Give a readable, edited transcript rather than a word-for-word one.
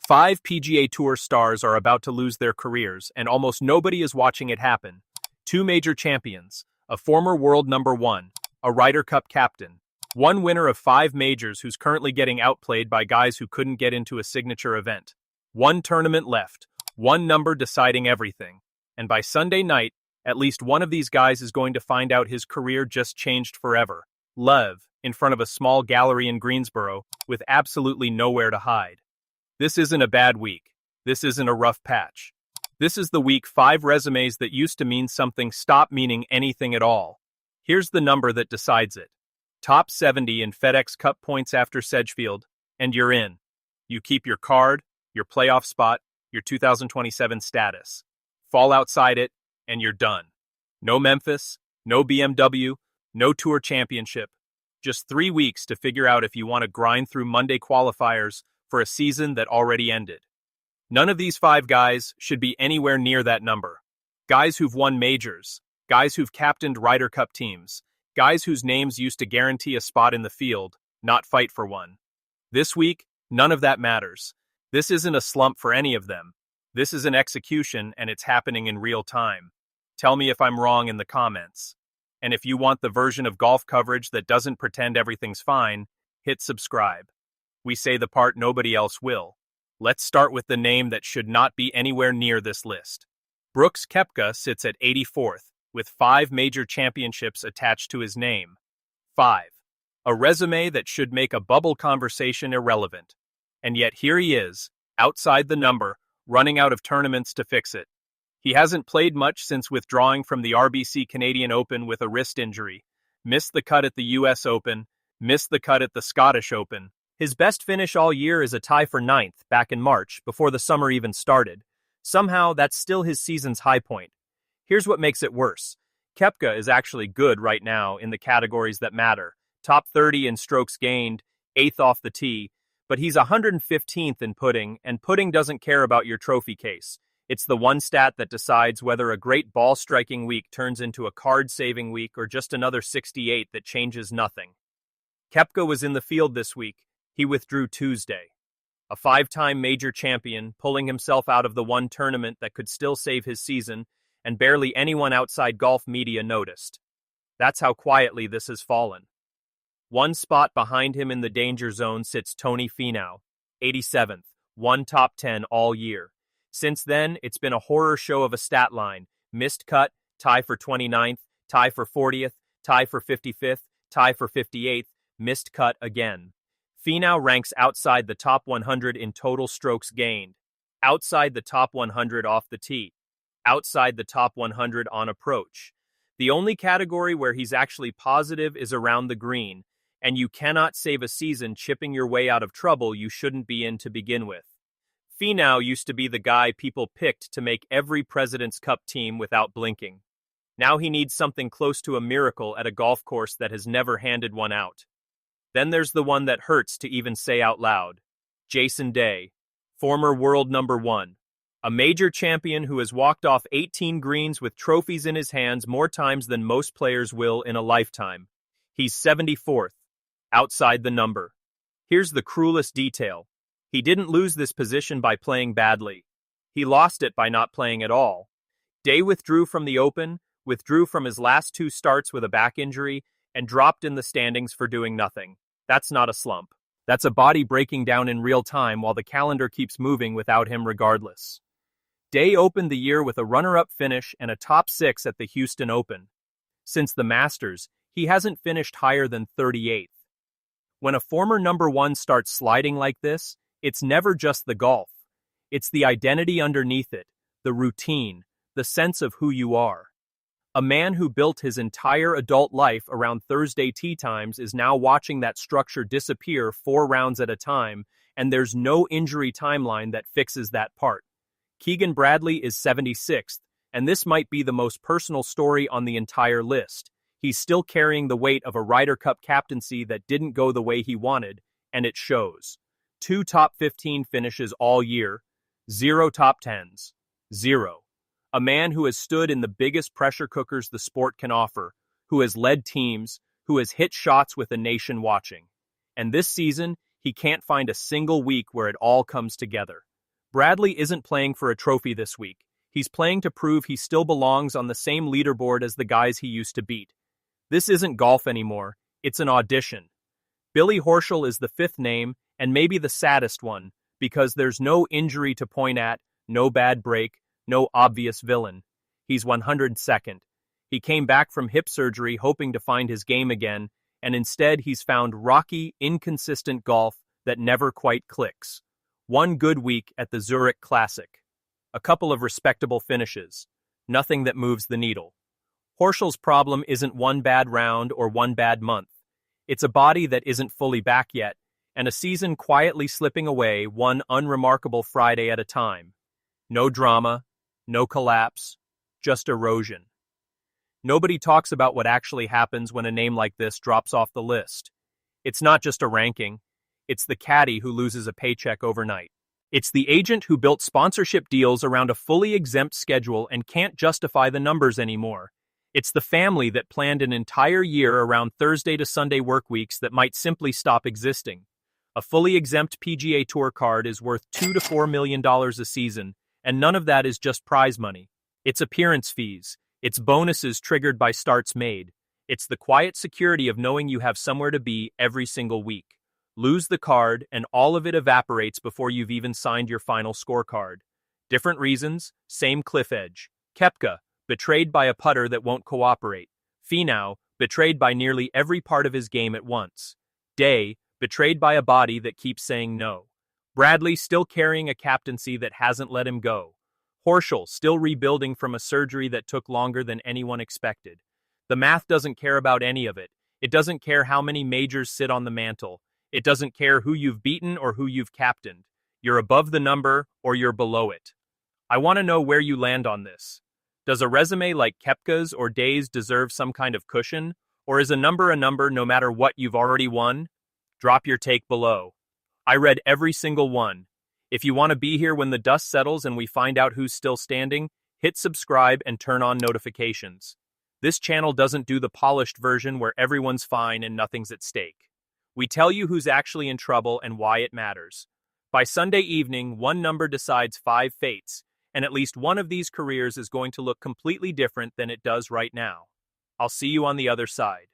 5 PGA Tour stars are about to lose their careers, and almost nobody is watching it happen. 2 major champions, a former world number 1, a Ryder Cup captain, one winner of 5 majors who's currently getting outplayed by guys who couldn't get into a signature event. One tournament left, one number deciding everything. And by Sunday night, at least one of these guys is going to find out his career just changed forever. Lev, in front of a small gallery in Greensboro, with absolutely nowhere to hide. This isn't a bad week. This isn't a rough patch. This is the week 5 resumes that used to mean something stop meaning anything at all. Here's the number that decides it. Top 70 in FedExCup points after Sedgefield, and you're in. You keep your card, your playoff spot, your 2027 status. Fall outside it, and you're done. No Memphis, no BMW, no Tour Championship. Just 3 weeks to figure out if you want to grind through Monday qualifiers for a season that already ended. None of these 5 guys should be anywhere near that number. Guys who've won majors, guys who've captained Ryder Cup teams, guys whose names used to guarantee a spot in the field, not fight for one. This week, none of that matters. This isn't a slump for any of them. This is an execution, and it's happening in real time. Tell me if I'm wrong in the comments. And if you want the version of golf coverage that doesn't pretend everything's fine, hit subscribe. We say the part nobody else will. Let's start with the name that should not be anywhere near this list. Brooks Koepka sits at 84th, with 5 major championships attached to his name. 5. A resume that should make a bubble conversation irrelevant. And yet here he is, outside the number, running out of tournaments to fix it. He hasn't played much since withdrawing from the RBC Canadian Open with a wrist injury, missed the cut at the US Open, missed the cut at the Scottish Open. His best finish all year is a tie for 9th back in March, before the summer even started. Somehow, that's still his season's high point. Here's what makes it worse. Koepka is actually good right now in the categories that matter. Top 30 in strokes gained, 8th off the tee, but he's 115th in putting, and putting doesn't care about your trophy case. It's the one stat that decides whether a great ball-striking week turns into a card-saving week or just another 68 that changes nothing. Koepka was in the field this week. He withdrew Tuesday. A 5-time major champion, pulling himself out of the one tournament that could still save his season, and barely anyone outside golf media noticed. That's how quietly this has fallen. One spot behind him in the danger zone sits Tony Finau, 87th, one top 10 all year. Since then, it's been a horror show of a stat line. Missed cut, tie for 29th, tie for 40th, tie for 55th, tie for 58th, missed cut again. Finau ranks outside the top 100 in total strokes gained, outside the top 100 off the tee, outside the top 100 on approach. The only category where he's actually positive is around the green, and you cannot save a season chipping your way out of trouble you shouldn't be in to begin with. Finau used to be the guy people picked to make every President's Cup team without blinking. Now he needs something close to a miracle at a golf course that has never handed one out. Then there's the one that hurts to even say out loud. Jason Day, former world number 1. A major champion who has walked off 18 greens with trophies in his hands more times than most players will in a lifetime. He's 74th, outside the number. Here's the cruelest detail. He didn't lose this position by playing badly. He lost it by not playing at all. Day withdrew from the Open, withdrew from his last 2 starts with a back injury, and dropped in the standings for doing nothing. That's not a slump. That's a body breaking down in real time while the calendar keeps moving without him regardless. Day opened the year with a runner-up finish and a top 6 at the Houston Open. Since the Masters, he hasn't finished higher than 38th. When a former number 1 starts sliding like this, it's never just the golf. It's the identity underneath it, the routine, the sense of who you are. A man who built his entire adult life around Thursday tee times is now watching that structure disappear 4 rounds at a time, and there's no injury timeline that fixes that part. Keegan Bradley is 76th, and this might be the most personal story on the entire list. He's still carrying the weight of a Ryder Cup captaincy that didn't go the way he wanted, and it shows. 2 top 15 finishes all year, 0 top 10s. 0. A man who has stood in the biggest pressure cookers the sport can offer, who has led teams, who has hit shots with a nation watching. And this season, he can't find a single week where it all comes together. Bradley isn't playing for a trophy this week. He's playing to prove he still belongs on the same leaderboard as the guys he used to beat. This isn't golf anymore, it's an audition. Billy Horschel is the fifth name, and maybe the saddest one, because there's no injury to point at, no bad break, no obvious villain. He's 102nd. He came back from hip surgery hoping to find his game again, and instead he's found rocky, inconsistent golf that never quite clicks. One good week at the Zurich Classic. A couple of respectable finishes. Nothing that moves the needle. Horschel's problem isn't one bad round or one bad month. It's a body that isn't fully back yet, and a season quietly slipping away one unremarkable Friday at a time. No drama, no collapse, just erosion. Nobody talks about what actually happens when a name like this drops off the list. It's not just a ranking. It's the caddy who loses a paycheck overnight. It's the agent who built sponsorship deals around a fully exempt schedule and can't justify the numbers anymore. It's the family that planned an entire year around Thursday to Sunday work weeks that might simply stop existing. A fully exempt PGA Tour card is worth $2 to $4 million a season, and none of that is just prize money. It's appearance fees. It's bonuses triggered by starts made. It's the quiet security of knowing you have somewhere to be every single week. Lose the card, and all of it evaporates before you've even signed your final scorecard. Different reasons, same cliff edge. Koepka, betrayed by a putter that won't cooperate. Finau, betrayed by nearly every part of his game at once. Day, betrayed by a body that keeps saying no. Bradley still carrying a captaincy that hasn't let him go. Horschel still rebuilding from a surgery that took longer than anyone expected. The math doesn't care about any of it. It doesn't care how many majors sit on the mantle. It doesn't care who you've beaten or who you've captained. You're above the number or you're below it. I want to know where you land on this. Does a resume like Koepka's or Day's deserve some kind of cushion? Or is a number no matter what you've already won? Drop your take below. I read every single one. If you want to be here when the dust settles and we find out who's still standing, hit subscribe and turn on notifications. This channel doesn't do the polished version where everyone's fine and nothing's at stake. We tell you who's actually in trouble and why it matters. By Sunday evening, one number decides 5 fates, and at least one of these careers is going to look completely different than it does right now. I'll see you on the other side.